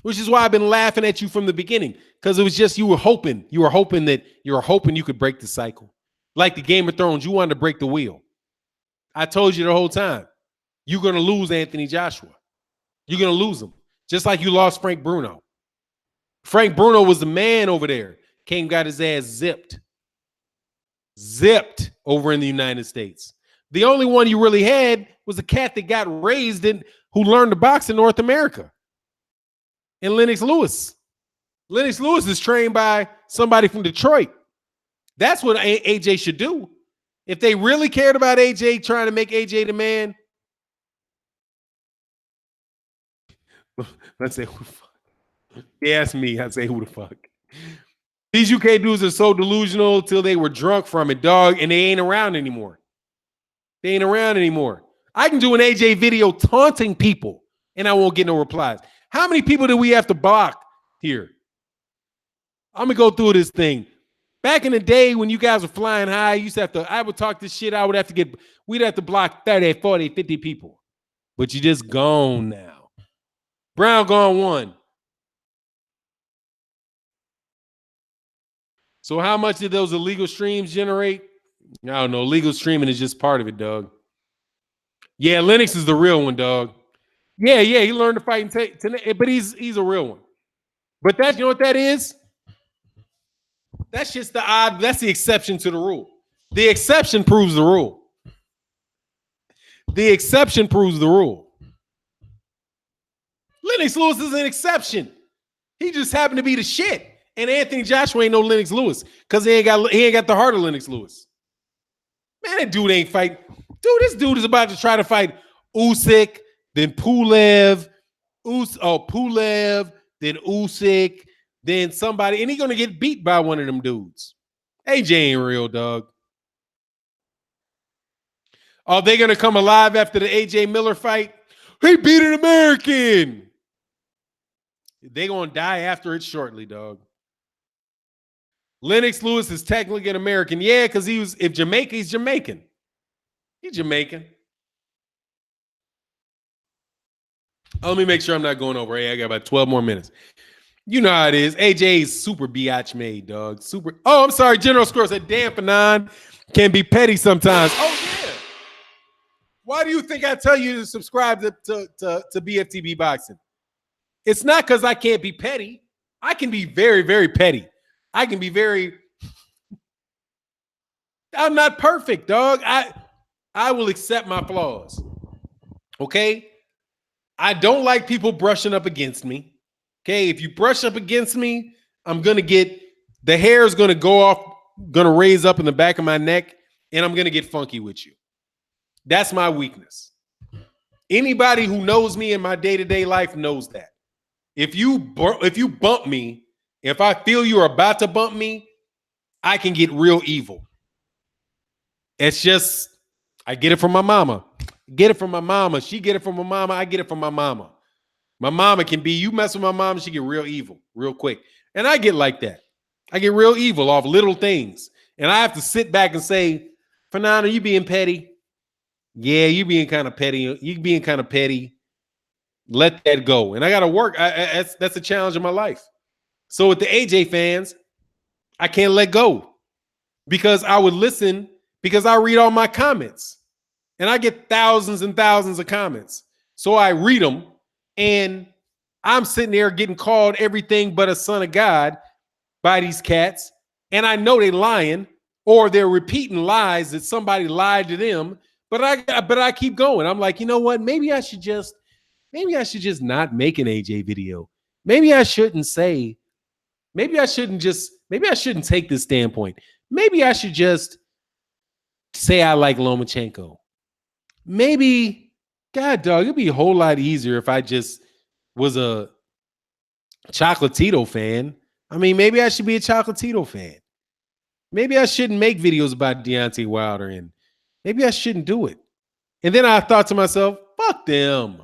which is why I've been laughing at you from the beginning, because it was just you were hoping you could break the cycle. Like the Game of Thrones, you wanted to break the wheel. I told you the whole time, you're going to lose Anthony Joshua. You're going to lose him, just like you lost Frank Bruno. Frank Bruno was the man over there. Came, got his ass zipped over in the United States. The only one you really had was a cat that got raised who learned to box in North America. And Lennox Lewis. Lennox Lewis is trained by somebody from Detroit. That's what AJ should do. If they really cared about AJ, trying to make AJ the man. Let's say who the fuck. They asked me, I'd say who the fuck. These UK dudes are so delusional till they were drunk from it, dog, and they ain't around anymore. I can do an AJ video taunting people and I won't get no replies. How many people do we have to block here? I'm gonna go through this thing. Back in the day when you guys were flying high, you used to have to, I would talk this shit. We'd have to block 30, 40, 50 people. But you just gone now. Brown gone one. So how much did those illegal streams generate? I don't know. Legal streaming is just part of it, dog. Yeah, Lennox is the real one, dog. Yeah, he learned to fight and take, but he's a real one. But you know what that is? That's just that's the exception to the rule. The exception proves the rule. The exception proves the rule. Lennox Lewis is an exception. He just happened to be the shit. And Anthony Joshua ain't no Lennox Lewis because he ain't got the heart of Lennox Lewis. Man, that dude ain't fight. Dude, this dude is about to try to fight Usyk, then Pulev, then Usyk, then somebody, and he's gonna get beat by one of them dudes. AJ ain't real, dog. Are they gonna come alive after the AJ Miller fight? He beat an American. They gonna die after it shortly, dog. Lennox Lewis is technically an American. Yeah, because he's Jamaican. He's Jamaican. Oh, let me make sure I'm not going over. Hey, I got about 12 more minutes. You know how it is. AJ is super biatch made, dog. Super. Oh, I'm sorry. General Squirrel said, damn, Fannon can be petty sometimes. Oh, yeah. Why do you think I tell you to subscribe to BFTB Boxing? It's not because I can't be petty. I can be very, very petty. I can be I'm not perfect, dog. I will accept my flaws. Okay? I don't like people brushing up against me. Okay? If you brush up against me, the hair is going to go off, going to raise up in the back of my neck, and I'm going to get funky with you. That's my weakness. Anybody who knows me in my day-to-day life knows that. If you bump me, if I feel you're about to bump me, I can get real evil. It's just, I get it from my mama. Get it from my mama. She get it from my mama. I get it from my mama. My mama can be, you mess with my mom, she get real evil real quick. And I get like that. I get real evil off little things. And I have to sit back and say, Fannon, are you being petty? Yeah, you being kind of petty. You being kind of petty. Let that go. And I got to work. That's a challenge in my life. So with the AJ fans, I can't let go because I would listen because I read all my comments and I get thousands and thousands of comments. So I read them and I'm sitting there getting called everything but a son of God by these cats. And I know they're lying or they're repeating lies that somebody lied to them. But I keep going. I'm like, you know what? Maybe I should just not make an AJ video. Maybe I shouldn't take this standpoint. Maybe I should just say I like Lomachenko. Maybe, God, dog, it'd be a whole lot easier if I just was a Chocolatito fan. I mean, maybe I should be a Chocolatito fan. Maybe I shouldn't make videos about Deontay Wilder, and maybe I shouldn't do it. And then I thought to myself, fuck them.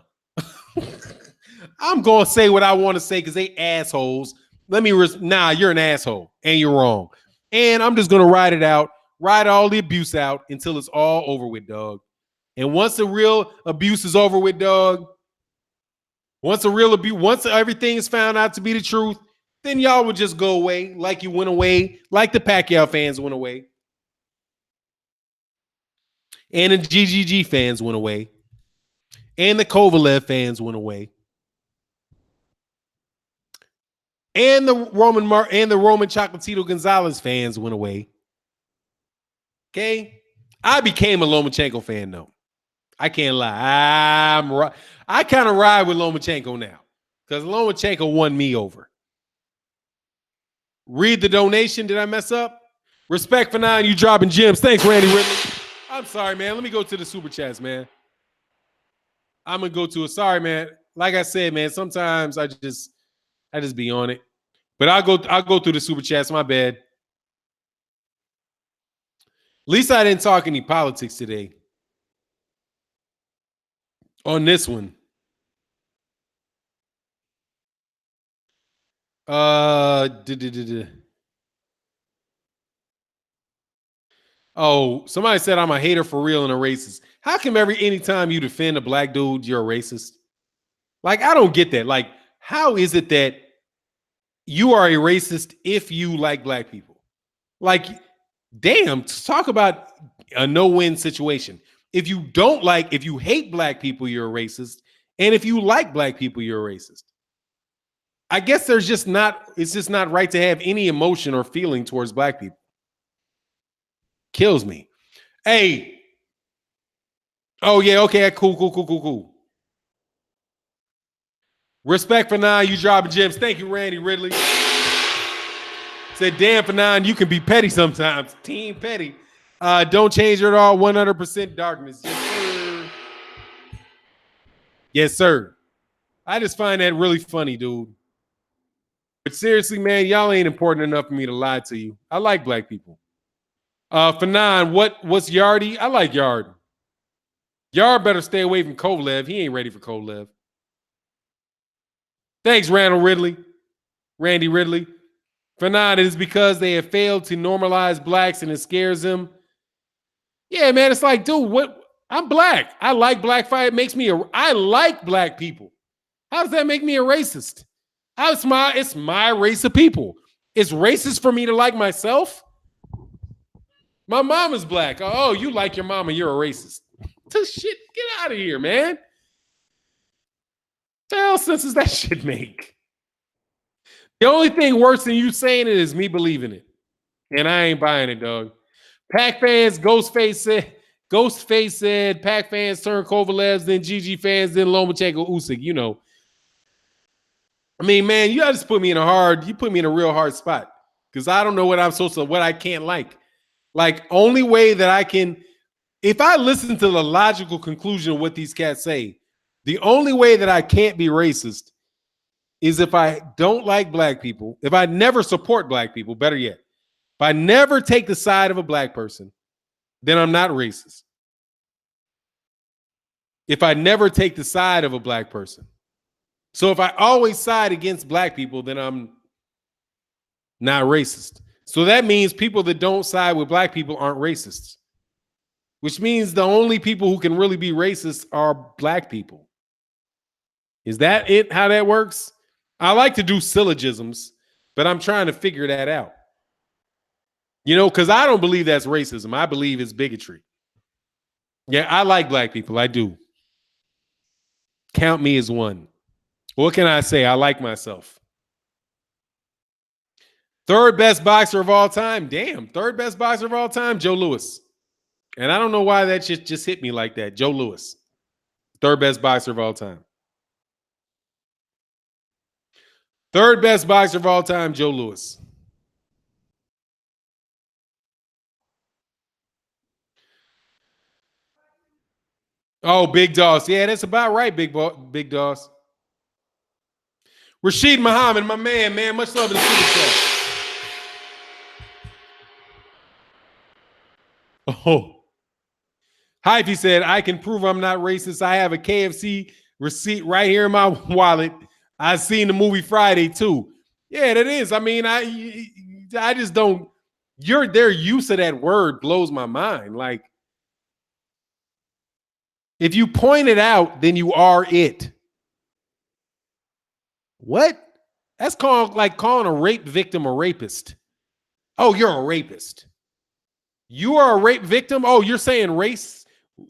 I'm going to say what I want to say because they assholes. Nah, you're an asshole and you're wrong. And I'm just going to ride all the abuse out until it's all over with, dog. And once the real abuse is over with, dog, once everything is found out to be the truth, then y'all would just go away like you went away, like the Pacquiao fans went away. And the GGG fans went away. And the Kovalev fans went away. And the Roman Chocolatito Gonzalez fans went away. Okay? I became a Lomachenko fan, though. I can't lie. I kind of ride with Lomachenko now because Lomachenko won me over. Read the donation. Did I mess up? Respect for 9, you dropping gems. Thanks, Randy Ridley. I'm sorry, man. Let me go to the super chats, man. I'm going to go to it. Sorry, man. Like I said, man, sometimes I just be on it. But I'll go through the super chats. My bad. At least I didn't talk any politics today. On this one. duh, duh, duh, duh. Oh, somebody said I'm a hater for real and a racist. How come anytime you defend a black dude, you're a racist? Like, I don't get that. Like, how is it that you are a racist if you like black people? Like, damn, talk about a no-win situation. If you hate black people, you're a racist. And if you like black people, you're a racist. I guess it's just not right to have any emotion or feeling towards black people. Kills me. Hey, oh yeah, okay, cool. Respect for nine, you dropping gems. Thank you, Randy Ridley. Said, damn, for nine, you can be petty sometimes. Team petty. Don't change it at all. 100% darkness. Yes, sir. Yes, sir. I just find that really funny, dude. But seriously, man, y'all ain't important enough for me to lie to you. I like black people. For nine, what's Yardy? I like Yard. Yard better stay away from Kovalev. He ain't ready for Kovalev. Thanks, Randy Ridley. For nine, it is because they have failed to normalize blacks and it scares them. Yeah, man, it's like, dude, what? I'm black. I like black fight. It makes me I like black people. How does that make me a racist? It's my race of people. It's racist for me to like myself. My mom is black. Oh, you like your mama, you're a racist. Shit, get out of here, man. The hell sense does that shit make? The only thing worse than you saying it is me believing it. And I ain't buying it, dog. Pac fans, Ghostface said, Pac fans turn Kovalevs, then GG fans, then Lomachenko Usyk. You know. I mean, man, you just put me in a real hard spot. Because I don't know what I can't like. Like, only way that I can, if I listen to the logical conclusion of what these cats say, the only way that I can't be racist is if I don't like black people, if I never support black people, better yet, if I never take the side of a black person, then I'm not racist. If I never take the side of a black person. So if I always side against black people, then I'm not racist. So that means people that don't side with black people aren't racists, which means the only people who can really be racist are black people. Is that it? How that works? I like to do syllogisms, but I'm trying to figure that out. You know, because I don't believe that's racism. I believe it's bigotry. Yeah, I like black people. I do. Count me as one. What can I say? I like myself. Third best boxer of all time. Damn. Third best boxer of all time, Joe Louis. And I don't know why that shit just hit me like that. Joe Louis. Third best boxer of all time. Third best boxer of all time, Joe Louis. Oh, Big Doss. Yeah, that's about right, Big Doss. Rashid Muhammad, my man. Much love in the super chat. Oh. Hyphy said, I can prove I'm not racist. I have a KFC receipt right here in my wallet. I seen the movie Friday too. Yeah, that is. I mean, I just don't. Their use of that word blows my mind. Like, if you point it out, then you are it. What? That's calling a rape victim a rapist. Oh, you're a rapist. You are a rape victim? Oh, you're saying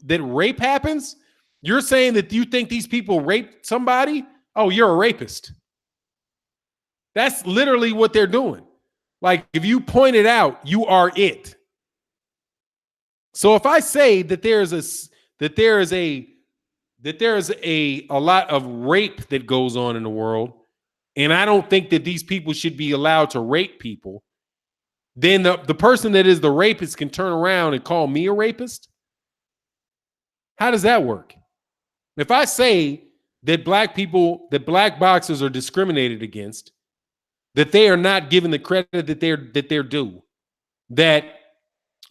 that rape happens? You're saying that you think these people raped somebody? Oh, you're a rapist. That's literally what they're doing. Like, if you point it out, you are it. So if I say that there is a lot of rape that goes on in the world, and I don't think that these people should be allowed to rape people, then the person that is the rapist can turn around and call me a rapist? How does that work? If I say that black boxers are discriminated against, that they are not given the credit that they're due, that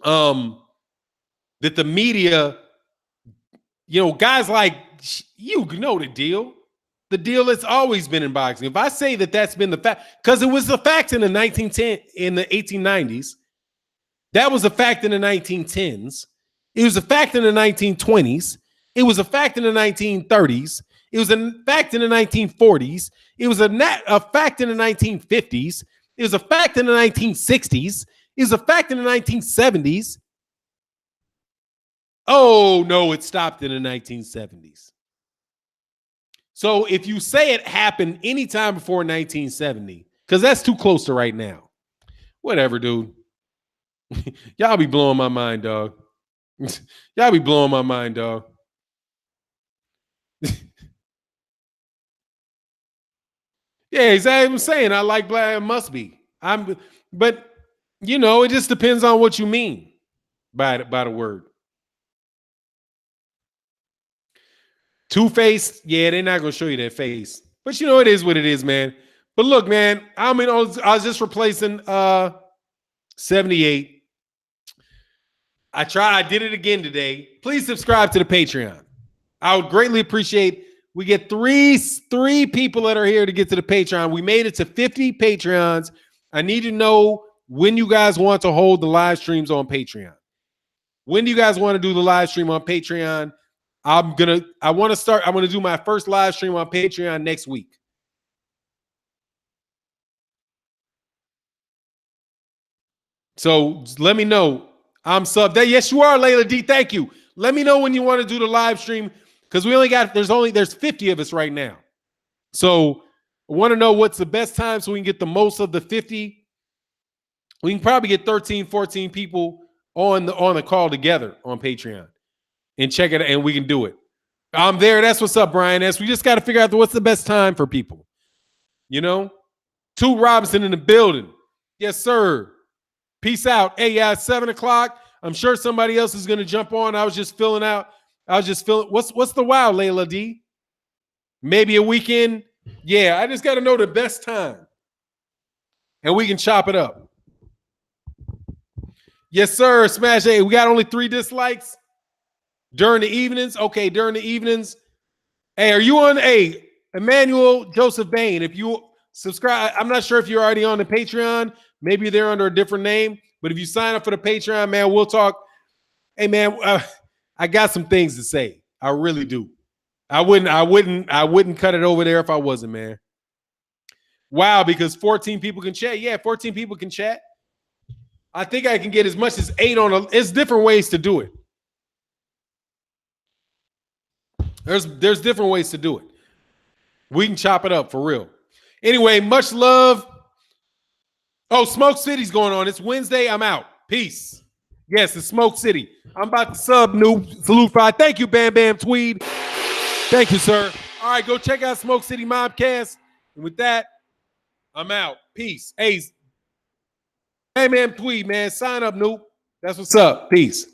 the media, guys like, you know the deal. the deal that's always been in boxing. If I say that that's been the fact, because it was the fact in the 1890s, that was a fact in the 1910s. It was a fact in the 1920s. It was a fact in the 1930s. It was a fact in the 1940s. It was a fact in the 1950s. It was a fact in the 1960s. It was a fact in the 1970s. Oh, no, it stopped in the 1970s. So if you say it happened anytime before 1970, because that's too close to right now. Whatever, dude. Y'all be blowing my mind, dog. Y'all be blowing my mind, dog. Yeah, exactly what I'm saying. I like black. It must be. But you know, it just depends on what you mean by the word. Two-faced, yeah, they're not gonna show you that face. But you know, it is what it is, man. But look, man, I mean, I was just replacing 78. I did it again today. Please subscribe to the Patreon. I would greatly appreciate. We get three people that are here to get to the Patreon. We made it to 50 Patreons. I need to know when you guys want to hold the live streams on Patreon. When do you guys want to do the live stream on Patreon? I want to do my first live stream on Patreon next week. So let me know. I'm subbed. Yes, you are, Layla D. Thank you. Let me know when you want to do the live stream, because there's 50 of us right now. So I want to know what's the best time so we can get the most of the 50. We can probably get 13, 14 people on the call together on Patreon and check it, and we can do it. I'm there. That's what's up, Brian. We just got to figure out what's the best time for people. You know? 2 Robinson in the building. Yes, sir. Peace out. Hey, yeah, 7 o'clock. I'm sure somebody else is going to jump on. I was just filling out. What's the wow, Layla D? Maybe a weekend. Yeah, I just got to know the best time. And we can chop it up. Yes, sir. Smash A. We got only 3 dislikes during the evenings. Okay, during the evenings. Hey, are you on? Hey, Emmanuel Joseph Bain. If you subscribe, I'm not sure if you're already on the Patreon. Maybe they're under a different name. But if you sign up for the Patreon, man, we'll talk. Hey, man, I got some things to say. I really do. I wouldn't cut it over there if I wasn't, man. Wow, because 14 people can chat. Yeah, 14 people can chat. I think I can get as much as 8 on it's different ways to do it. There's different ways to do it. We can chop it up for real. Anyway, much love. Oh, Smoke City's going on. It's Wednesday. I'm out. Peace. Yes, it's Smoke City. I'm about to sub new Salute 5. Thank you, Bam Bam Tweed. Thank you, sir. All right, go check out Smoke City Mobcast. And with that, I'm out. Peace. Hey, Bam Bam Tweed, man. Sign up, Noop. That's what's up. Peace.